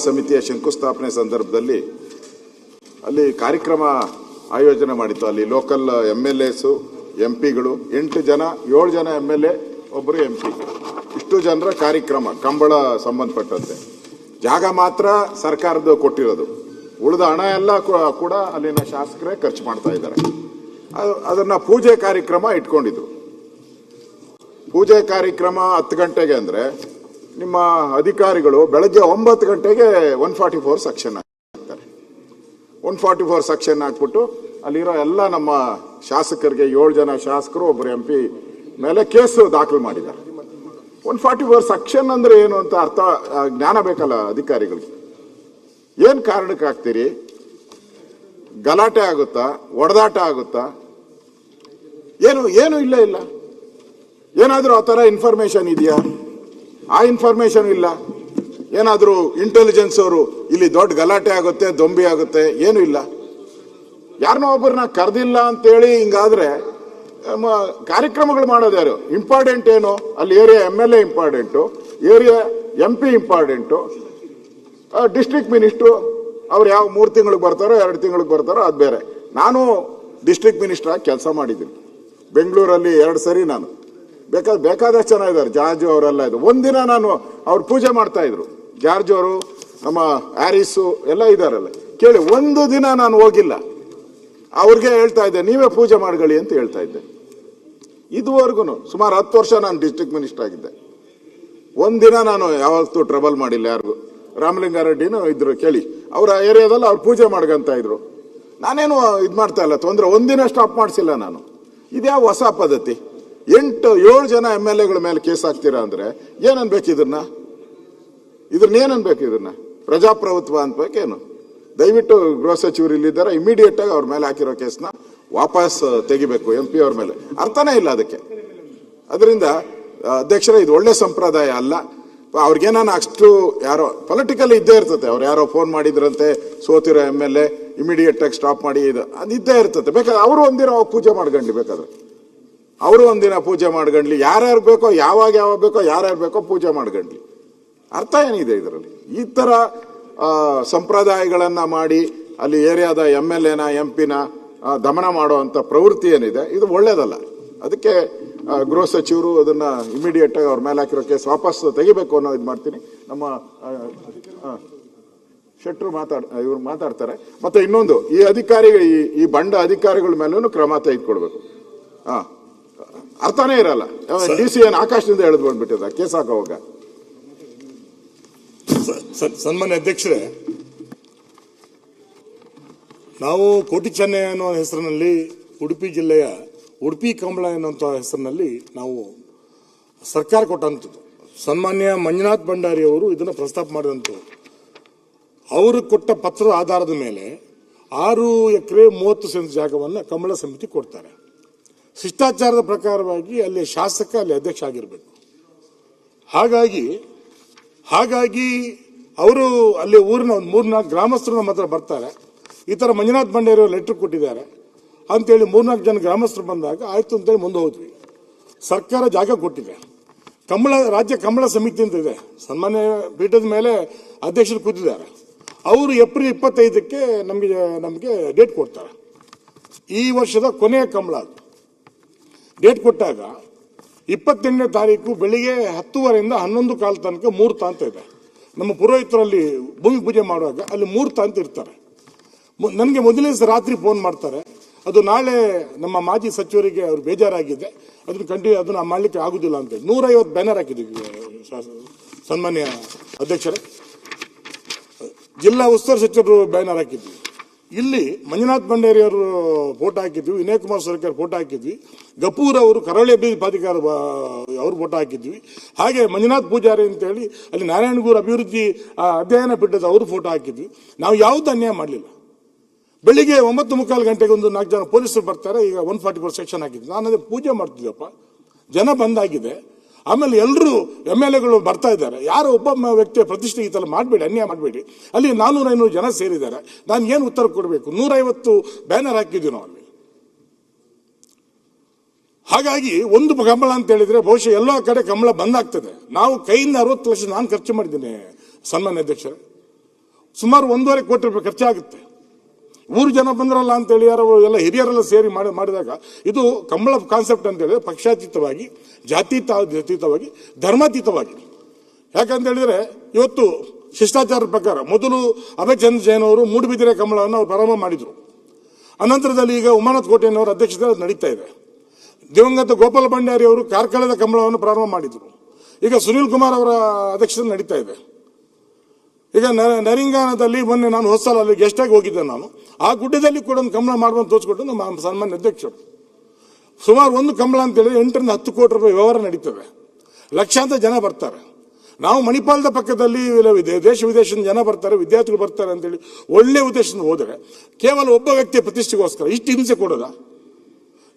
ಸಮಿತಿಯ ಶಂಕುಸ್ಥಾಪನೆ ಸಂದರ್ಭದಲ್ಲಿ ಅಲ್ಲಿ ಕಾರ್ಯಕ್ರಮ ಆಯೋಜನೆ ಮಾಡಿತ್ತು. ಅಲ್ಲಿ ಲೋಕಲ್ MLAs, MP ಗಳು 8 ಜನ, 7 ಜನ MLA, ಒಬ್ಬರು MP, ಇಷ್ಟು ಜನರ ಕಾರ್ಯಕ್ರಮ ಕಂಬಳ ಸಂಬಂಧಪಟ್ಟಂತೆ. ಜಾಗ ಮಾತ್ರ ಸರ್ಕಾರದ ಕೊಟ್ಟಿರೋದು, ಉಳಿದ ಹಣ ಎಲ್ಲ ಕೂಡ ಅಲ್ಲಿನ ಶಾಸಕರೇ ಖರ್ಚು ಮಾಡ್ತಾ ಇದ್ದಾರೆ. ಅದನ್ನ ಪೂಜೆ ಕಾರ್ಯಕ್ರಮ ಇಟ್ಕೊಂಡಿದ್ರು. ಪೂಜೆ ಕಾರ್ಯಕ್ರಮ 10 ಗಂಟೆಗೆ ಅಂದ್ರೆ ನಿಮ್ಮ ಅಧಿಕಾರಿಗಳು ಬೆಳಗ್ಗೆ 9 ಗಂಟೆಗೆ 144 ಸೆಕ್ಷನ್ ಹಾಕ್ತಾರೆ. 144 ಸೆಕ್ಷನ್ ಹಾಕ್ಬಿಟ್ಟು ಅಲ್ಲಿರೋ ಎಲ್ಲ ನಮ್ಮ ಶಾಸಕರಿಗೆ 7 ಜನ ಶಾಸಕರು, ಒಬ್ಬರು MP ಮೇಲೆ ಕೇಸು ದಾಖಲು ಮಾಡಿದ್ದಾರೆ. 144 ಸೆಕ್ಷನ್ ಅಂದ್ರೆ ಏನು ಅಂತ ಅರ್ಥ ಜ್ಞಾನ ಬೇಕಲ್ಲ ಅಧಿಕಾರಿಗಳಿಗೆ. ಏನ್ ಕಾರಣಕ್ಕೆ ಹಾಕ್ತೀರಿ? ಗಲಾಟೆ ಆಗುತ್ತಾ? ಒಡೆದಾಟ ಆಗುತ್ತಾ? ಏನು ಇಲ್ಲ. ಏನಾದ್ರೂ ಆ ತರ ಇನ್ಫಾರ್ಮೇಶನ್ ಇದೆಯಾ? ಆ ಇನ್ಫಾರ್ಮೇಶನ್ ಇಲ್ಲ. ಏನಾದ್ರೂ ಇಂಟೆಲಿಜೆನ್ಸ್ ಅವರು ಇಲ್ಲಿ ದೊಡ್ಡ ಗಲಾಟೆ ಆಗುತ್ತೆ, ದೊಂಬಿ ಆಗುತ್ತೆ, ಏನು ಇಲ್ಲ. ಯಾರನ್ನೋ ಒಬ್ಬರನ್ನ ಕರೆದಿಲ್ಲ ಅಂತೇಳಿ ಹಿಂಗಾದ್ರೆ ಕಾರ್ಯಕ್ರಮಗಳು ಮಾಡೋದು ಯಾರು? ಇಂಪಾರ್ಟೆಂಟ್ ಏನು? ಅಲ್ಲಿ area MLA important, area MP important, district minister ಅವ್ರು ಯಾವ 3 ತಿಂಗಳಿಗೆ ಬರ್ತಾರೋ 2 ತಿಂಗಳಿಗೆ ಬರ್ತಾರೋ ಅದು ಬೇರೆ. ನಾನು ಡಿಸ್ಟ್ರಿಕ್ಟ್ ಮಿನಿಸ್ಟರ್ ಆಗಿ ಕೆಲಸ ಮಾಡಿದ್ದೀನಿ ಬೆಂಗಳೂರಲ್ಲಿ 2 ಸರಿ. ನಾನು ಬೇಕಾದಷ್ಟು ಜನ ಇದ್ದಾರೆ, ಜಾರ್ಜ್ ಅವರೆಲ್ಲ ಇದು. ಒಂದಿನ ನಾನು ಅವ್ರು ಪೂಜೆ ಮಾಡ್ತಾ ಇದ್ರು, ಜಾರ್ಜ್ ಅವರು, ನಮ್ಮ ಹ್ಯಾರಿಸು ಎಲ್ಲ ಇದ್ದಾರಲ್ಲ, ಕೇಳಿ ಒಂದು ದಿನ ನಾನು ಹೋಗಿಲ್ಲ. ಅವ್ರಿಗೆ ಹೇಳ್ತಾ ಇದ್ದೆ ನೀವೇ ಪೂಜೆ ಮಾಡ್ಕೊಳ್ಳಿ ಅಂತ ಹೇಳ್ತಾ ಇದ್ದೆ. ಇದುವರೆಗೂ ಸುಮಾರು 10 ವರ್ಷ ನಾನು ಡಿಸ್ಟ್ರಿಕ್ಟ್ ಮಿನಿಸ್ಟರ್ ಆಗಿದ್ದೆ. ಒಂದಿನ ನಾನು ಯಾವತ್ತೂ ಟ್ರಬಲ್ ಮಾಡಿಲ್ಲ ಯಾರಿಗೂ. ರಾಮಲಿಂಗಾರೆಡ್ಡಿನೂ ಇದ್ರು, ಕೇಳಿ ಅವರ ಏರಿಯಾದಲ್ಲಿ ಅವ್ರು ಪೂಜೆ ಮಾಡ್ಕೊಂತ ಇದ್ರು. ನಾನೇನು ಇದು ಮಾಡ್ತಾ ಇಲ್ಲ, ತೊಂದರೆ ಒಂದಿನ ಸ್ಟಾಪ್ ಮಾಡಿಸಿಲ್ಲ ನಾನು. ಇದ್ಯಾವ ಹೊಸ ಪದ್ಧತಿ? 7 ಜನ MLAಗಳ ಮೇಲೆ ಕೇಸ್ ಹಾಕ್ತೀರಾ ಅಂದ್ರೆ ಏನನ್ಬೇಕು ಇದನ್ನ ಏನನ್ಬೇಕು? ಇದನ್ನ ಪ್ರಜಾಪ್ರಭುತ್ವ ಅನ್ಬೇಕೇನು? ದಯವಿಟ್ಟು ಗೃಹ ಸಚಿವರು ಇಲ್ಲಿದ್ದಾರೆ, ಇಮಿಡಿಯೇಟ್ ಆಗಿ ಅವ್ರ ಮೇಲೆ ಹಾಕಿರೋ ಕೇಸ್ನ ವಾಪಸ್ ತೆಗಿಬೇಕು, MP ಅವ್ರ ಮೇಲೆ. ಅರ್ಥನೇ ಇಲ್ಲ ಅದಕ್ಕೆ. ಅದರಿಂದ ಅಧ್ಯಕ್ಷರೇ, ಇದು ಒಳ್ಳೆ ಸಂಪ್ರದಾಯ ಅಲ್ಲ. ಅವ್ರಿಗೇನಾನ ಅಷ್ಟು ಯಾರೋ ಪೊಲಿಟಿಕಲ್ ಇದ್ದೇ ಇರ್ತದೆ. ಅವ್ರು ಯಾರೋ ಫೋನ್ ಮಾಡಿದ್ರಂತೆ, ಸೋತಿರೋ MLA ಇಮಿಡಿಯೇಟ್ ಆಗಿ ಸ್ಟಾಪ್ ಮಾಡಿ, ಅದು ಇದ್ದೇ ಇರ್ತದೆ. ಬೇಕಾದ್ರೆ ಅವರು ಒಂದಿನ ಪೂಜೆ ಮಾಡ್ಕೊಂಡ್ಲಿ, ಬೇಕಾದ್ರೆ ಅವರು ಒಂದಿನ ಪೂಜೆ ಮಾಡ್ಕೊಂಡ್ಲಿ. ಯಾರ್ಯಾರು ಬೇಕೋ, ಯಾವಾಗ ಬೇಕೋ, ಯಾರ್ಯಾರು ಬೇಕೋ ಪೂಜೆ ಮಾಡ್ಕೊಂಡ್ಲಿ. ಅರ್ಥ ಏನಿದೆ ಇದರಲ್ಲಿ? ಈ ತರ ಸಂಪ್ರದಾಯಗಳನ್ನ ಮಾಡಿ ಅಲ್ಲಿ ಏರಿಯಾದ MLAನ MP ನ ದಮನ ಮಾಡುವಂತ ಪ್ರವೃತ್ತಿ ಏನಿದೆ, ಇದು ಒಳ್ಳೇದಲ್ಲ. ಅದಕ್ಕೆ ಗೃಹ ಸಚಿವರು ಅದನ್ನ ಇಮಿಡಿಯೇಟ್ ಆಗಿ ಅವ್ರ ಮೇಲೆ ಹಾಕಿರೋ ಕೇಸ್ ವಾಪಸ್ ತೆಗಿಬೇಕು ಅನ್ನೋ ಇದು ಮಾಡ್ತೀನಿ. ನಮ್ಮ ಶೆಟ್ರು ಇವ್ರು ಮಾತಾಡ್ತಾರೆ. ಮತ್ತೆ ಇನ್ನೊಂದು, ಈ ಅಧಿಕಾರಿಗಳು, ಈ ಬಂಡ ಅಧಿಕಾರಿಗಳ ಮೇಲೂ ಕ್ರಮ ತೆಗೆದುಕೊಡ್ಬೇಕು. ಅರ್ಥನೇ ಇರಲ್ಲ. DC ಏನ್ ಆಕಾಶದಿಂದ ಎಳೆದು ಬಂದ್ಬಿಟ್ಟಿದ ಕೇಸ್ ಹಾಕೋವಾಗ. ಸನ್ಮಾನ್ಯ ಅಧ್ಯಕ್ಷರೇ, ನಾವು ಕೋಟಿ ಚೆನ್ನೈ ಅನ್ನೋ ಹೆಸರಿನಲ್ಲಿ ಉಡುಪಿ ಜಿಲ್ಲೆಯ ಉಡುಪಿ ಕಂಬಳ ಎನ್ನುವಂಥ ಹೆಸರಿನಲ್ಲಿ ನಾವು ಸರ್ಕಾರ ಕೊಟ್ಟಂಥದ್ದು. ಸನ್ಮಾನ್ಯ ಮಂಜುನಾಥ್ ಭಂಡಾರಿ ಅವರು ಇದನ್ನು ಪ್ರಸ್ತಾಪ ಮಾಡಿದಂಥದ್ದು. ಅವರು ಕೊಟ್ಟ ಪತ್ರದ ಆಧಾರದ ಮೇಲೆ 6 ಎಕರೆ 30 ಸೆಂಟ್ ಜಾಗವನ್ನು ಕಂಬಳ ಸಮಿತಿ ಕೊಡ್ತಾರೆ. ಶಿಷ್ಟಾಚಾರದ ಪ್ರಕಾರವಾಗಿ ಅಲ್ಲಿ ಶಾಸಕ ಅಲ್ಲಿ ಅಧ್ಯಕ್ಷ ಆಗಿರಬೇಕು. ಹಾಗಾಗಿ ಅವರು ಅಲ್ಲಿ ಊರಿನ 3-4 ಗ್ರಾಮಸ್ಥರು ನಮ್ಮ ಹತ್ರ ಬರ್ತಾರೆ. ಈ ತರ ಮಂಜುನಾಥ್ ಭಂಡಾರಿ ಅವರು ಲೆಟರ್ ಕೊಟ್ಟಿದ್ದಾರೆ ಅಂತೇಳಿ 3-4 ಜನ ಗ್ರಾಮಸ್ಥರು ಬಂದಾಗ ಆಯ್ತು ಅಂತೇಳಿ ಮುಂದೆ ಹೋದ್ವಿ. ಸರ್ಕಾರ ಜಾಗ ಕೊಟ್ಟಿದೆ. ರಾಜ್ಯ ಕಂಬಳ ಸಮಿತಿ ಅಂತ ಇದೆ, ಸನ್ಮಾನ್ಯ ಪೀಠದ ಮೇಲೆ ಅಧ್ಯಕ್ಷರು ಕೂತಿದ್ದಾರೆ. ಅವರು ಏಪ್ರಿಲ್ 25ಕ್ಕೆ ನಮಗೆ ಡೇಟ್ ಕೊಡ್ತಾರೆ. ಈ ವರ್ಷದ ಕೊನೆಯ ಕಂಬಳ ಡೇಟ್ ಕೊಟ್ಟಾಗ 28ನೇ ತಾರೀಕು ಬೆಳಿಗ್ಗೆ 10:30 11:15 ತನಕ ಮುಹೂರ್ತ ಅಂತ ಇದೆ. ನಮ್ಮ ಪುರೋಹಿತರಲ್ಲಿ ಭೂಮಿ ಪೂಜೆ ಮಾಡುವಾಗ ಅಲ್ಲಿ ಮುಹೂರ್ತ ಅಂತ ಇರ್ತಾರೆ. ನನಗೆ ಮೊದಲನೇ ರಾತ್ರಿ ಫೋನ್ ಮಾಡ್ತಾರೆ, ಅದು ನಾಳೆ ನಮ್ಮ ಮಾಜಿ ಸಚಿವರಿಗೆ ಅವ್ರು ಬೇಜಾರಾಗಿದೆ, ಅದನ್ನ ಮಾಡಲಿಕ್ಕೆ ಆಗುದಿಲ್ಲ ಅಂತ. 150 ಬ್ಯಾನರ್ ಹಾಕಿದ್ವಿ ಸನ್ಮಾನ್ಯ ಅಧ್ಯಕ್ಷರೇ, ಜಿಲ್ಲಾ ಉಸ್ತುವಾರಿ ಸಚಿವರು ಬ್ಯಾನರ್ ಹಾಕಿದ್ವಿ. ಇಲ್ಲಿ ಮಂಜುನಾಥ್ ಭಂಡಾರಿ ಅವರು ಫೋಟೋ ಹಾಕಿದ್ವಿ, ವಿನಯ್ ಕುಮಾರ್ ಸರ್ಕಾರ್ ಫೋಟೋ ಹಾಕಿದ್ವಿ, ಗಪೂರ್ ಅವರು ಕರಾವಳಿ ಅಭಿವೃದ್ಧಿ ಪ್ರಾಧಿಕಾರ ಅವ್ರು ಫೋಟೋ ಹಾಕಿದ್ವಿ. ಹಾಗೆ ಮಂಜುನಾಥ್ ಪೂಜಾರಿ ಅಂತ ಹೇಳಿ ಅಲ್ಲಿ ನಾರಾಯಣಗೂರು ಅಭಿವೃದ್ಧಿ ಅಧ್ಯಯನ ಪೀಠದ ಅವರು ಫೋಟೋ ಹಾಕಿದ್ವಿ. ನಾವು ಯಾವ್ದು ಅನ್ಯಾಯ ಮಾಡಲಿಲ್ಲ. ಬೆಳಿಗ್ಗೆ 9:45 ಗಂಟೆಗೆ ಒಂದು 4 ಜನ ಪೊಲೀಸರು ಬರ್ತಾರೆ. ಈಗ 144 ಸೆಕ್ಷನ್ ಹಾಕಿದ್ವಿ. ನಾನು ಅದೇ ಪೂಜೆ ಮಾಡ್ತಿದ್ದಪ್ಪ, ಜನ ಬಂದಾಗಿದೆ. ಆಮೇಲೆ ಎಲ್ಲರೂ MLAಗಳು ಬರ್ತಾ ಇದ್ದಾರೆ. ಯಾರೋ ಒಬ್ಬ ವ್ಯಕ್ತಿಯ ಪ್ರತಿಷ್ಠೆ ಈ ತರ ಮಾಡಬೇಡಿ, ಅನ್ಯಾಯ ಮಾಡಬೇಡಿ. ಅಲ್ಲಿ 400-500 ಜನ ಸೇರಿದ್ದಾರೆ. ನಾನು ಏನು ಉತ್ತರ ಕೊಡಬೇಕು? 150 ಬ್ಯಾನರ್ ಹಾಕಿದ್ವಿ ನಾವು ಅಲ್ಲಿ. ಹಾಗಾಗಿ ಒಂದು ಕಂಬಳ ಅಂತ ಹೇಳಿದ್ರೆ ಬಹುಶಃ ಎಲ್ಲೋ ಕಡೆ ಕಂಬಳ ಬಂದಾಗ್ತದೆ. ನಾವು ಕೈಯಿಂದ 60 ಲಕ್ಷ ನಾನು ಖರ್ಚು ಮಾಡಿದ್ದೇನೆ ಸನ್ಮಾನ್ಯ ಅಧ್ಯಕ್ಷರೇ. ಸುಮಾರು 1.5 ಕೋಟಿ ರೂಪಾಯಿ ಖರ್ಚಾಗುತ್ತೆ. ಊರು ಜನ ಬಂದ್ರಲ್ಲ ಅಂತೇಳಿ ಯಾರೋ ಎಲ್ಲ ಹಿರಿಯರೆಲ್ಲ ಸೇರಿ ಮಾಡಿದಾಗ ಇದು ಕಂಬಳ ಕಾನ್ಸೆಪ್ಟ್ ಅಂತ ಹೇಳಿದ್ರೆ ಪಕ್ಷಾತೀತವಾಗಿ, ಜಾತೀತವಾಗಿ, ಧರ್ಮಾತೀತವಾಗಿ. ಯಾಕಂತ ಹೇಳಿದ್ರೆ ಇವತ್ತು ಶಿಷ್ಟಾಚಾರದ ಪ್ರಕಾರ ಮೊದಲು ಅಭಯ್ ಚಂದ್ರ ಜೈನ್ ಅವರು ಮೂಡುಬಿದಿರೆ ಕಂಬಳವನ್ನು ಅವರು ಪ್ರಾರಂಭ ಮಾಡಿದರು. ಅನಂತರದಲ್ಲಿ ಈಗ ಉಮಾನಾಥ್ ಕೋಟೆಯವರು ಅಧ್ಯಕ್ಷತೆಯಲ್ಲಿ ನಡೀತಾ ಇದೆ. ದಿವಂಗತ ಗೋಪಾಲ ಭಂಡಾರಿ ಅವರು ಕಾರ್ಕಳದ ಕಂಬಳವನ್ನು ಪ್ರಾರಂಭ ಮಾಡಿದರು. ಈಗ ಸುನೀಲ್ ಕುಮಾರ್ ಅವರ ಅಧ್ಯಕ್ಷತೆ ನಡೀತಾ ಇದೆ. ಈಗ ನರಿಂಗಾನದಲ್ಲಿ ಮೊನ್ನೆ ನಾನು ಹೊಸಲ ಅಲ್ಲಿ ಗೆಸ್ಟ್ ಆಗಿ ಹೋಗಿದ್ದೆ. ನಾನು ಆ ಗುಡ್ಡದಲ್ಲಿ ಕೂಡ ಒಂದು ಕಂಬಳ ಮಾಡುವಂತ ತೋರಿಸ್ಕೊಟ್ಟು ನಮ್ಮ ಸನ್ಮಾನ್ಯ ಅಧ್ಯಕ್ಷರು. ಸುಮಾರು ಒಂದು ಕಂಬಳ ಅಂತ ಹೇಳಿದ್ರೆ 8 ರಿಂದ 10 ಕೋಟಿ ರೂಪಾಯಿ ವ್ಯವಹಾರ ನಡೀತದೆ. ಲಕ್ಷಾಂತರ ಜನ ಬರ್ತಾರೆ. ನಾವು ಮಣಿಪಾಲದ ಪಕ್ಕದಲ್ಲಿ ದೇಶ ವಿದೇಶದ ಜನ ಬರ್ತಾರೆ, ವಿದ್ಯಾರ್ಥಿಗಳು ಬರ್ತಾರೆ ಅಂತೇಳಿ ಒಳ್ಳೆ ಉದ್ದೇಶದಿಂದ ಹೋದರೆ ಕೇವಲ ಒಬ್ಬ ವ್ಯಕ್ತಿಯ ಪ್ರತಿಷ್ಠೆಗೋಸ್ಕರ ಇಷ್ಟು ಹಿಂಸೆ ಕೊಡೋದ?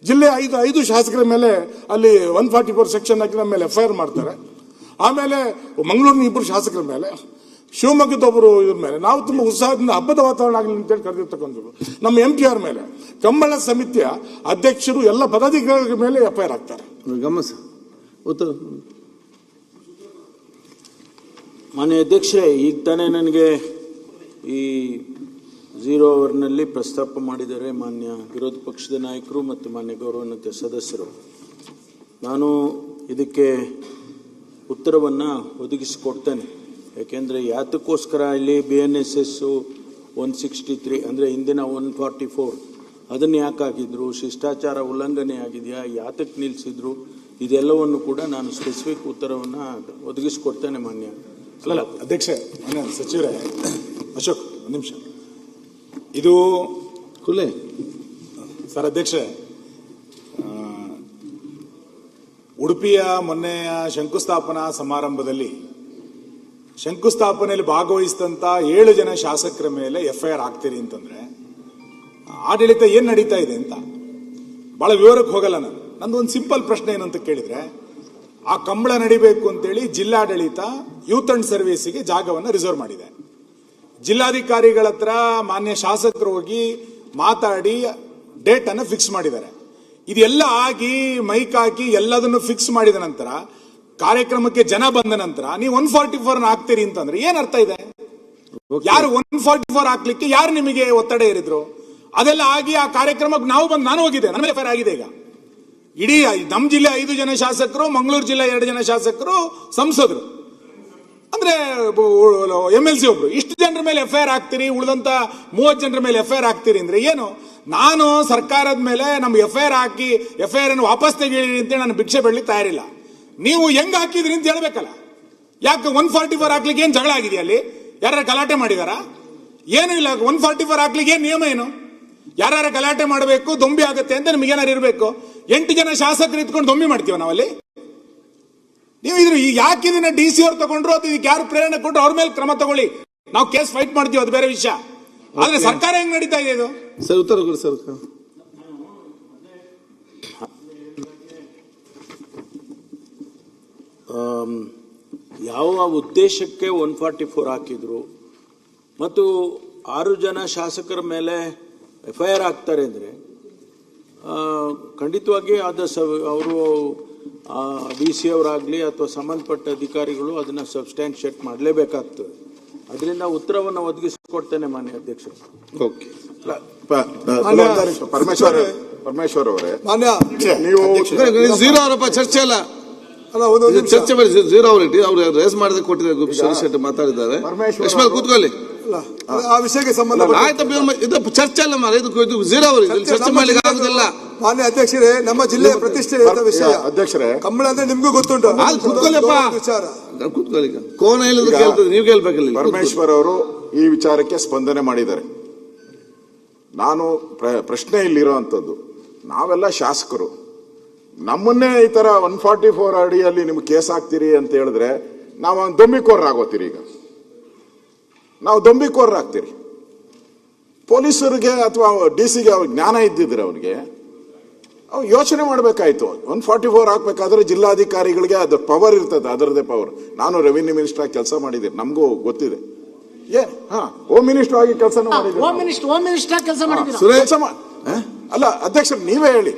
ಜಿಲ್ಲೆ 5 ಶಾಸಕರ ಮೇಲೆ ಅಲ್ಲಿ 144 ಸೆಕ್ಷನ್ ಹಾಕಿ ನಮ್ಮ ಮೇಲೆ FIR ಮಾಡ್ತಾರೆ. ಆಮೇಲೆ ಮಂಗಳೂರಿನ 2 ಶಾಸಕರ ಮೇಲೆ, ಶಿವಮೊಗ್ಗದ ಒಬ್ಬರು ಇದ್ರ ಮೇಲೆ ನಾವು ತುಂಬ ಉತ್ಸಾಹದಿಂದ ಹಬ್ಬದ ವಾತಾವರಣ ಆಗಲಿ ಅಂತೇಳಿ ಕರೆದಿರ್ತಕ್ಕಂಥದ್ದು. ನಮ್ಮ MPR ಮೇಲೆ, ಕಂಬಳ ಸಮಿತಿಯ ಅಧ್ಯಕ್ಷರು, ಎಲ್ಲ ಪದಾಧಿಕಾರಿಗಳ ಮೇಲೆ FIR ಆಗ್ತಾರೆ. ಗಮನಿಸ ಉತ್ತರ. ಮಾನ್ಯ ಅಧ್ಯಕ್ಷರೇ, ಈಗ ತಾನೇ ನನಗೆ ಈ 0 ಅವರ್ನಲ್ಲಿ ಪ್ರಸ್ತಾಪ ಮಾಡಿದ್ದಾರೆ ಮಾನ್ಯ ವಿರೋಧ ಪಕ್ಷದ ನಾಯಕರು ಮತ್ತು ಮಾನ್ಯ ಗೌರವಾನ್ವಿತ ಸದಸ್ಯರು. ನಾನು ಇದಕ್ಕೆ ಉತ್ತರವನ್ನು ಒದಗಿಸಿಕೊಡ್ತೇನೆ. ಯಾಕೆಂದರೆ ಯಾತಕ್ಕೋಸ್ಕರ ಇಲ್ಲಿ BNSS 163 ಅಂದರೆ ಹಿಂದಿನ 144 ಅದನ್ನು ಯಾಕೆ ಹಾಕಿದ್ರು, ಶಿಷ್ಟಾಚಾರ ಉಲ್ಲಂಘನೆ ಆಗಿದೆಯಾ, ಯಾತಕ್ಕೆ ನಿಲ್ಲಿಸಿದ್ರು, ಇದೆಲ್ಲವನ್ನು ಕೂಡ ನಾನು ಸ್ಪೆಸಿಫಿಕ್ ಉತ್ತರವನ್ನು ಒದಗಿಸಿಕೊಡ್ತೇನೆ ಮಾನ್ಯ. ಅಲ್ಲ ಅಧ್ಯಕ್ಷ, ಮಾನ್ಯ ಸಚಿವರೇ, ಅಶೋಕ್ ಒಂದು ನಿಮಿಷ. ಇದು ಕುಲೆ ಸರ್ ಅಧ್ಯಕ್ಷ, ಉಡುಪಿಯ ಮೊನ್ನೆಯ ಶಂಕುಸ್ಥಾಪನಾ ಸಮಾರಂಭದಲ್ಲಿ ಶಂಕುಸ್ಥಾಪನೆಯಲ್ಲಿ ಭಾಗವಹಿಸಿದಂತ 7 ಜನ ಶಾಸಕರ ಮೇಲೆ FIR ಆಗ್ತೀರಿ ಅಂತಂದ್ರೆ ಆಡಳಿತ ಏನ್ ನಡೀತಾ ಇದೆ ಅಂತ ಬಹಳ ವಿವರಕ್ಕೆ ಹೋಗಲ್ಲ. ನಂದು ಒಂದು ಸಿಂಪಲ್ ಪ್ರಶ್ನೆ ಏನಂತ ಕೇಳಿದ್ರೆ, ಆ ಕಂಬಳ ನಡಿಬೇಕು ಅಂತೇಳಿ ಜಿಲ್ಲಾಡಳಿತ ಯೂತ್ ಅಂಡ್ ಸರ್ವಿಸ್ಗೆ ಜಾಗವನ್ನು ರಿಸರ್ವ್ ಮಾಡಿದೆ. ಜಿಲ್ಲಾಧಿಕಾರಿಗಳ ಹತ್ರ ಮಾನ್ಯ ಶಾಸಕರು ಹೋಗಿ ಮಾತಾಡಿ ಡೇಟ್ ಅನ್ನು ಫಿಕ್ಸ್ ಮಾಡಿದ್ದಾರೆ. ಇದೆಲ್ಲ ಆಗಿ ಮೈಕ್ ಹಾಕಿ ಎಲ್ಲದನ್ನು ಫಿಕ್ಸ್ ಮಾಡಿದ ನಂತರ ಕಾರ್ಯಕ್ರಮಕ್ಕೆ ಜನ ಬಂದ ನಂತರ ನೀವು 144 ಹಾಕ್ತೀರಿ ಅಂತಂದ್ರೆ ಏನ್ ಅರ್ಥ ಇದೆ? ಯಾರು 144 ಹಾಕ್ಲಿಕ್ಕೆ ಯಾರು ನಿಮಗೆ ಒತ್ತಡ ಏರಿದ್ರು? ಅದೆಲ್ಲ ಆಗಿ ಆ ಕಾರ್ಯಕ್ರಮಕ್ಕೆ ನಾನು ಹೋಗಿದ್ದೆ, ನನ್ನ FIR ಆಗಿದೆ. ಈಗ ಇಡೀ ನಮ್ಮ ಜಿಲ್ಲೆ 5 ಜನ ಶಾಸಕರು, ಮಂಗಳೂರು ಜಿಲ್ಲೆ 2 ಜನ ಶಾಸಕರು, ಸಂಸದರು ಅಂದ್ರೆ MLC ಒಬ್ರು, ಇಷ್ಟು ಜನರ ಮೇಲೆ FIR ಆಗ್ತೀರಿ, ಉಳಿದಂತ 30 ಜನರ ಮೇಲೆ FIR ಆಗ್ತೀರಿ ಅಂದ್ರೆ ಏನು? ನಾನು ಸರ್ಕಾರದ ಮೇಲೆ ನಮ್ಗೆ FIR ಹಾಕಿ FIR ಅನ್ನು ವಾಪಸ್ ತೆಗೀರಿ ಅಂತೇಳಿ ನಾನು ಭಿಕ್ಷೆ ಬೇಡಲಿಕ್ಕೆ ತಯಾರಿಲ್ಲ. ನೀವು ಹೆಂಗ್ ಹಾಕಿದ್ರಿ ಅಂತ ಹೇಳ್ಬೇಕಲ್ಲ. ಯಾಕೆ 144 ಹಾಕ್ಲಿಕ್ಕೆ ಏನ್ ಜಗಳ ಆಗಿದೆಯಾ? ಅಲ್ಲಿ ಯಾರು ಗಲಾಟೆ ಮಾಡಿದಾರ? ಏನೂ ಇಲ್ಲ. 144 ಹಾಕ್ಲಿಕ್ಕೆ ಏನ್ ನಿಯಮ ಏನು? ಯಾರು ಗಲಾಟೆ ಮಾಡಬೇಕು, ದೊಂಬಿ ಆಗುತ್ತೆ ಅಂತ ನಿಮ್ಗೇನಾರು ಇರಬೇಕು. 8 ಜನ ಶಾಸಕರು ಇಟ್ಕೊಂಡು ದೊಂಬಿ ಮಾಡ್ತೀವ ನಾವಲ್ಲಿ? ನೀವು ಇದ್ರ ಯಾಕೆ ಇದನ್ನ DC ಅವ್ರು ತಗೊಂಡ್ರು, ಅದು ಇದಕ್ಕೆ ಯಾರು ಪ್ರೇರಣೆ ಕೊಟ್ಟರು ಅವ್ರ ಮೇಲೆ ಕ್ರಮ ತಗೊಳ್ಳಿ. ನಾವು ಕೇಸ್ ಫೈಟ್ ಮಾಡ್ತೀವಿ, ಅದು ಬೇರೆ ವಿಷಯ. ಆದ್ರೆ ಸರ್ಕಾರ ಹೆಂಗ್ ನಡೀತಾ ಇದೆ ಇದು? ಸರ್ ಉತ್ತರ ಕೊಡಿ ಸರ್. ಯಾವ ಉದ್ದೇಶಕ್ಕೆ 144 ಹಾಕಿದ್ರು ಮತ್ತು 6 ಜನ ಶಾಸಕರ ಮೇಲೆ FIR ಆಗ್ತಾರೆ ಅಂದರೆ ಖಂಡಿತವಾಗಿ ಅವರು DC ಅವರಾಗಲಿ ಅಥವಾ ಸಂಬಂಧಪಟ್ಟ ಅಧಿಕಾರಿಗಳು ಅದನ್ನು ಸಬ್ಸ್ಟ್ಯಾನ್ಷಿಯೇಟ್ ಮಾಡಲೇಬೇಕಾಗ್ತದೆ. ಅದರಿಂದ ಉತ್ತರವನ್ನು ಒದಗಿಸಿಕೊಡ್ತೇನೆ ಮಾನ್ಯ ಅಧ್ಯಕ್ಷರು. ಓಕೆ. ಪರಮೇಶ್ವರ್ ಅವರೇ, ಮಾನ್ಯ ನೀವು 0 ಅವರಪ್ಪ, ಚರ್ಚೆ ಅಲ್ಲ, ಚರ್ಚೆ ಮಾಡಿ 0 ಅವರ್ ಇಟ್ಟು ಅವ್ರು ರೇಸ್ ಮಾಡದೆ ಕೊಟ್ಟಿದ್ದಾರೆ. ಮಾತಾಡಿದ್ದಾರೆ. ಯಶ್ಮಾಲ್ ಕೂತ್ಕೊಳ್ಳಿ. ಆ ವಿಷಯಕ್ಕೆ ಸಂಬಂಧ ಇದು ಚರ್ಚೆ ಅಲ್ಲ ಮಾರ, ಇದು 0 ಅವರ್ ಚರ್ಚೆ ಮಾಡ್ಲಿಕ್ಕೆ ಆಗುದಿಲ್ಲ. ಮಾನ್ಯ ಅಧ್ಯಕ್ಷರೇ, ನಮ್ಮ ಜಿಲ್ಲೆಯ ಪ್ರತಿಷ್ಠೆ ವಿಷಯ. ಅಧ್ಯಕ್ಷರೇ, ಕಂಬಳ ಅಂದ್ರೆ ನಿಮ್ಗೂ ಗೊತ್ತುಂಟು. ಕೂತ್ಕೊಳ್ಳಿಪ್ಪ, ಕೂತ್ಕೊಳ್ಳಿ. ಕೋನ ಹೇಳಿದ್ರು ಕೇಳ್ತದೆ, ನೀವು ಕೇಳ್ಬೇಕಲ್ಲ. ಪರಮೇಶ್ವರ್ ಅವರು ಈ ವಿಚಾರಕ್ಕೆ ಸ್ಪಂದನೆ ಮಾಡಿದ್ದಾರೆ. ನಾನು ಪ್ರಶ್ನೆ ಇಲ್ಲಿರುವಂತದ್ದು, ನಾವೆಲ್ಲ ಶಾಸಕರು, ನಮ್ಮನ್ನೇ ಈ ತರ 144 ಅಡಿಯಲ್ಲಿ ನಿಮ್ಗೆ ಕೇಸ್ ಹಾಕ್ತೀರಿ ಅಂತ ಹೇಳಿದ್ರೆ ನಾವು ದೊಂಬಿಕೋರರಾಗೋತೀರಿ. ಈಗ ನಾವು ದೊಂಬಿಕೋರರಾಗ್ತೀರಿ. ಪೊಲೀಸರಿಗೆ ಅಥವಾ DC-ಗೆ ಅವ್ರಿಗೆ ಜ್ಞಾನ ಇದ್ದಿದ್ರೆ ಅವ್ರಿಗೆ ಅವ್ರು ಯೋಚನೆ ಮಾಡಬೇಕಾಯ್ತು. 144 ಹಾಕ್ಬೇಕಾದ್ರೆ ಜಿಲ್ಲಾಧಿಕಾರಿಗಳಿಗೆ ಅದ್ರ ಪವರ್ ಇರ್ತದೆ, ಅದರದೇ ಪವರ್. ನಾನು ರೆವಿನ್ಯೂ ಮಿನಿಸ್ಟರ್ ಆಗಿ ಕೆಲಸ ಮಾಡಿದ್ದೀನಿ, ನಮಗೂ ಗೊತ್ತಿದೆ. ಹೋಮ್ ಮಿನಿಸ್ಟರ್ ಆಗಿ ಕೆಲಸ ಅಲ್ಲ ಅಧ್ಯಕ್ಷರು, ನೀವೇ ಹೇಳಿ,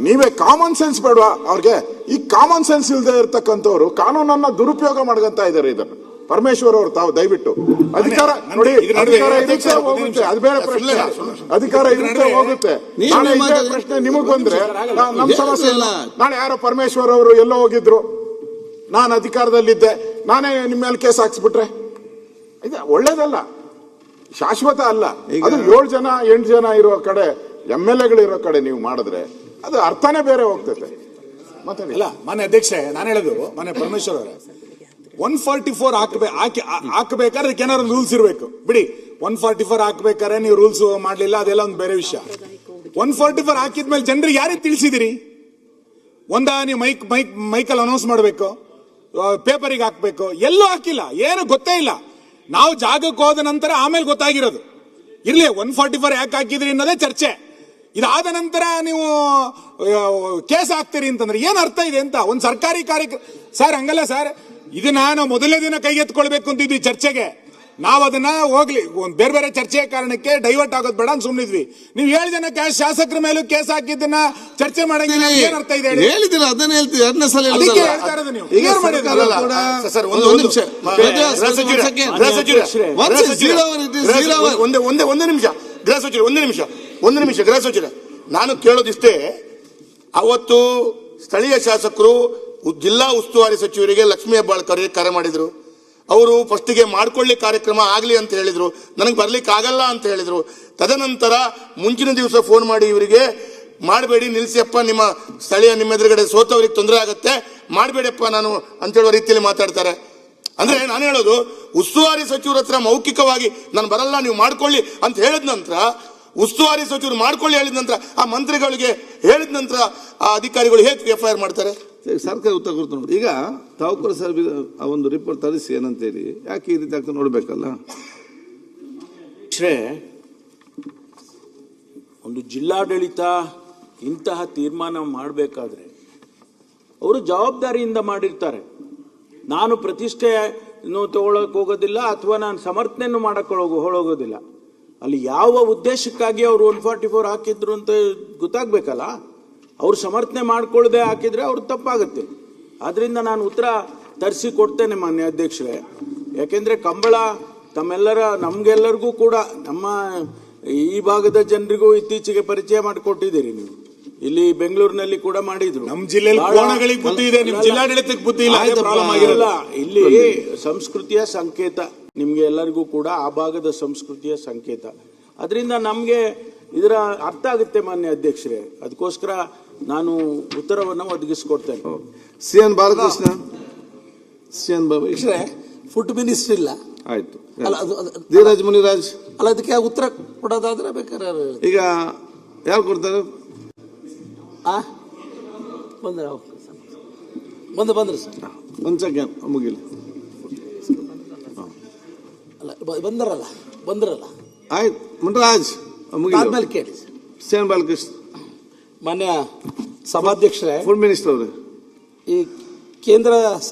ನೀವೇ ಕಾಮನ್ ಸೆನ್ಸ್ ಬೇಡವಾ ಅವ್ರಿಗೆ? ಈ ಕಾಮನ್ ಸೆನ್ಸ್ ಇಲ್ಲದೆ ಇರ್ತಕ್ಕಂಥವ್ರು ಕಾನೂನನ್ನ ದುರುಪಯೋಗ ಮಾಡ್ಕೊಂತ ಇದ್ದಾರೆ. ಇದನ್ನು ಪರಮೇಶ್ವರ್ ಅವರು ತಾವು ದಯವಿಟ್ಟು ಅಧಿಕಾರ ನೋಡಿ, ಅಧಿಕಾರ ಇರುತ್ತೆ ಹೋಗುತ್ತೆ, ಅದು ಬೇರೆ ಪ್ರಶ್ನೆ. ಅಧಿಕಾರ ಇರುತ್ತೆ ಹೋಗುತ್ತೆ. ನಾಳೆ ಇದೇ ಪ್ರಶ್ನೆ ನಿಮಗ್ ಬಂದ್ರೆ ನಮ್ ಸಮಸ್ಯೆ ಇಲ್ಲ. ನಾಳೆ ಯಾರೋ ಪರಮೇಶ್ವರ್ ಅವರು ಎಲ್ಲೋ ಹೋಗಿದ್ರು, ನಾನು ಅಧಿಕಾರದಲ್ಲಿದ್ದೆ, ನಾನೇ ನಿಮ್ಮ ಮೇಲೆ ಕೇಸ್ ಹಾಕ್ಸ್ಬಿಟ್ರೆ ಇದು ಒಳ್ಳೇದಲ್ಲ, ಶಾಶ್ವತ ಅಲ್ಲ. ಅದು 7 ಜನ 8 ಜನ ಇರೋ ಕಡೆ MLA ಇರೋ ಕಡೆ ನೀವು ಮಾಡಿದ್ರೆ ಅದು ಅರ್ಥನೇ ಬೇರೆ ಹೋಗ್ತೈತೆ. ಮಾತಾಡಿ. ಅಲ್ಲ ಮಾನ್ಯ ಅಧ್ಯಕ್ಷೆ, ನಾನು ಹೇಳೋದು ಮಾನ್ಯ ಪರಮೇಶ್ವರ್ ಅವರೇ, 144 ಹಾಕಬೇಕಾದ್ರೆ ಅದಕ್ಕೆ ಏನಾದ್ರು ರೂಲ್ಸ್ ಇರಬೇಕು. ಬಿಡಿ, 144 ಹಾಕ್ಬೇಕಾದ್ರೆ ನೀವು ರೂಲ್ಸ್ ಮಾಡ್ಲಿಲ್ಲ, ಅದೆಲ್ಲ ಒಂದು ಬೇರೆ ವಿಷಯ. 144 ಹಾಕಿದ್ಮೇಲೆ ಜನರಿಗೆ ಯಾರಿಗೆ ತಿಳಿಸಿದಿರಿ? ನೀವು ಮೈಕಲ್ಲಿ ಅನೌನ್ಸ್ ಮಾಡಬೇಕು, ಪೇಪರಿಗೆ ಹಾಕ್ಬೇಕು, ಎಲ್ಲೂ ಹಾಕಿಲ್ಲ, ಏನು ಗೊತ್ತೇ ಇಲ್ಲ. ನಾವು ಜಾಗಕ್ಕೆ ಹೋದ ನಂತರ ಆಮೇಲೆ ಗೊತ್ತಾಗಿರೋದು. ಇರ್ಲಿ 144 ಯಾಕೆ ಹಾಕಿದ್ರಿ ಅನ್ನೋದೇ ಚರ್ಚೆ. ಇದಾದ ನಂತರ ನೀವು ಕೇಸ್ ಹಾಕ್ತೀರಿ ಅಂತಂದ್ರೆ ಏನ್ ಅರ್ಥ ಇದೆ ಅಂತ? ಒಂದು ಸರ್ಕಾರಿ ಕಾರ್ಯಕ್ರಮ ಸರ್, ಹಂಗಲ್ಲ ಸರ್. ಇದನ್ನ ನಾವು ಮೊದಲನೇ ದಿನ ಕೈಗೆತ್ಕೊಳ್ಬೇಕು ಅಂತಿದ್ವಿ ಚರ್ಚೆಗೆ. ನಾವು ಅದನ್ನ ಹೋಗ್ಲಿ ಬೇರೆ ಬೇರೆ ಚರ್ಚೆಯ ಕಾರಣಕ್ಕೆ ಡೈವರ್ಟ್ ಆಗೋದು ಬೇಡ ಅಂತ ಸುಮ್ಮನಿದ್ವಿ. ನೀವು 7 ಜನ ಶಾಸಕರ ಮೇಲೂ ಕೇಸ್ ಹಾಕಿದ್ದನ್ನ ಚರ್ಚೆ ಮಾಡಂಗಿಲ್ಲ, ಏನ್ ಅರ್ಥ ಇದೆ? ಹೇಳಿದಿಲ್ಲ, ಅದನ್ನ ಹೇಳ್ತೀವಿ, 2ನೇ ಸಲ ಅದಕ್ಕೆ ಹೇಳ್ತಾ ಇರೋದು ನೀವು. ಈಗ ಸರ್ ಒಂದು ನಿಮಿಷ, ಒಂದು ನಿಮಿಷ ಗೃಹ ಸಚಿವರೇ, ನಾನು ಕೇಳೋದಿಷ್ಟೇ. ಅವತ್ತು ಸ್ಥಳೀಯ ಶಾಸಕರು ಜಿಲ್ಲಾ ಉಸ್ತುವಾರಿ ಸಚಿವರಿಗೆ ಲಕ್ಷ್ಮೀ ಹೆಬ್ಬಾಳ್ಕರ್ ಕರೆ ಮಾಡಿದ್ರು. ಅವರು ಫಸ್ಟಿಗೆ ಮಾಡ್ಕೊಳ್ಳಿ ಕಾರ್ಯಕ್ರಮ ಆಗಲಿ ಅಂತ ಹೇಳಿದ್ರು, ನನಗೆ ಬರ್ಲಿಕ್ಕೆ ಆಗಲ್ಲ ಅಂತ ಹೇಳಿದ್ರು. ತದನಂತರ ಮುಂಚಿನ ದಿವಸ ಫೋನ್ ಮಾಡಿ ಇವರಿಗೆ ಮಾಡಬೇಡಿ, ನಿಲ್ಸಿಯಪ್ಪ, ನಿಮ್ಮ ಸ್ಥಳೀಯ ನಿಮ್ಮ ಎದುರುಗಡೆ ಸೋತವರಿಗೆ ತೊಂದರೆ ಆಗುತ್ತೆ, ಮಾಡಬೇಡಪ್ಪ ನಾನು ಅಂತ ಹೇಳೋ ರೀತಿಯಲ್ಲಿ ಮಾತಾಡ್ತಾರೆ. ಅಂದ್ರೆ ನಾನು ಹೇಳೋದು, ಉಸ್ತುವಾರಿ ಸಚಿವರ ಹತ್ರ ಮೌಖಿಕವಾಗಿ ನಾನು ಬರಲ್ಲ ನೀವು ಮಾಡ್ಕೊಳ್ಳಿ ಅಂತ ಹೇಳಿದ ನಂತರ, ಉಸ್ತುವಾರಿ ಸಚಿವರು ಮಾಡ್ಕೊಳ್ಳಿ ಹೇಳಿದ ನಂತರ ಆ ಮಂತ್ರಿಗಳಿಗೆ ಹೇಳಿದ ನಂತರ ಆ ಅಧಿಕಾರಿಗಳು ಹೇಗೆ FIR ಮಾಡ್ತಾರೆ? ಸರ್ಕಾರ ಉತ್ತರ ಕೊಡ್ತಾ ನೋಡಿ. ಈಗ ತಾವೂಕರ್ ಸರ್ ಆ ಒಂದು ರಿಪೋರ್ಟ್ ತರಿಸಿ ಏನಂತೇಳಿ, ಯಾಕೆ ಈ ರೀತಿ ಆಗ್ತಾ ನೋಡ್ಬೇಕಲ್ಲ. ಒಂದು ಜಿಲ್ಲಾಡಳಿತ ಇಂತಹ ತೀರ್ಮಾನ ಮಾಡಬೇಕಾದ್ರೆ ಅವರು ಜವಾಬ್ದಾರಿಯಿಂದ ಮಾಡಿರ್ತಾರೆ. ನಾನು ಪ್ರತಿಷ್ಠೆಯನ್ನು ತಗೊಳಕ್ ಹೋಗೋದಿಲ್ಲ, ಅಥವಾ ನಾನು ಸಮರ್ಥನೆಯನ್ನು ಮಾಡಕ್ಕೆ ಹೋಗೋದಿಲ್ಲ. ಅಲ್ಲಿ ಯಾವ ಉದ್ದೇಶಕ್ಕಾಗಿ ಅವರು 144 ಹಾಕಿದ್ರು ಅಂತ ಗೊತ್ತಾಗ್ಬೇಕಲ್ಲ. ಅವ್ರು ಸಮರ್ಥನೆ ಮಾಡ್ಕೊಳ್ಳದೆ ಹಾಕಿದ್ರೆ ಅವ್ರು ತಪ್ಪಾಗುತ್ತೆ. ಆದ್ರಿಂದ ನಾನು ಉತ್ತರ ತರಿಸಿ ಕೊಡ್ತೇನೆ ಮಾನ್ಯ ಅಧ್ಯಕ್ಷರೇ. ಯಾಕೆಂದ್ರೆ ಕಂಬಳ ನಮ್ಗೆಲ್ಲರಿಗೂ ಕೂಡ, ನಮ್ಮ ಈ ಭಾಗದ ಜನರಿಗೂ ಇತ್ತೀಚೆಗೆ ಪರಿಚಯ ಮಾಡಿಕೊಟ್ಟಿದ್ದೀರಿ ನೀವು. ಇಲ್ಲಿ ಬೆಂಗಳೂರಿನಲ್ಲಿ ಕೂಡ ಮಾಡಿದ್ರು. ನಮ್ಮ ಜಿಲ್ಲೆಯಲ್ಲಿ ಕೋಣಗಳಿಗೆ ಬುದ್ಧಿ ಇದೆ, ನಿಮ್ ಜಿಲ್ಲಾಡಳಿತಕ್ಕೆ ಬುದ್ಧಿ ಇಲ್ಲ. ಇಲ್ಲಿ ಸಂಸ್ಕೃತಿಯ ಸಂಕೇತ, ನಿಮ್ಗೆ ಎಲ್ಲರಿಗೂ ಕೂಡ ಆ ಭಾಗದ ಸಂಸ್ಕೃತಿಯ ಸಂಕೇತ. ಅದರಿಂದ ನಮ್ಗೆ ಇದರ ಅರ್ಥ ಆಗುತ್ತೆ ಮಾನ್ಯ ಅಧ್ಯಕ್ಷರೇ. ಅದಕ್ಕೋಸ್ಕರ ನಾನು ಉತ್ತರವನ್ನು ಒದಗಿಸ್ಕೊಡ್ತೇನೆ. CN Balakrishna, CN Babu food minister ಇಲ್ಲ. ಆಯ್ತು. ಅಲ್ಲ, ಧೀರಜ್ ಮುನಿರಾಜ್, ಅಲ್ಲ, ಅದಕ್ಕೆ ಉತ್ತರ ಕೊಡೋದಾದ್ರೆ ಬೇಕಾದ್ರೆ ಈಗ ಯಾರು ಕೊಡ್ತಾರೆ? ಬಂದ್ರೆ ಸರ್, ಒಂದು ಸೆಕೆಂಡ್ ಮುಗಿಲಿ. ಅಲ್ಲ, ಬಂದ್ರಲ್ಲ ಆಯ್ತು, ಮುನಿರಾಜ್ ಆದ್ಮೇಲೆ ಕೇಳಿ. CN ಬಾಲಕೃಷ್ಣ, ಮಾನ್ಯ ಸಭಾಧ್ಯಕ್ಷರೇ, ಫುಡ್ ಮಿನಿಸ್ಟರ್ ಅವರೇ, ಈ ಕೇಂದ್ರ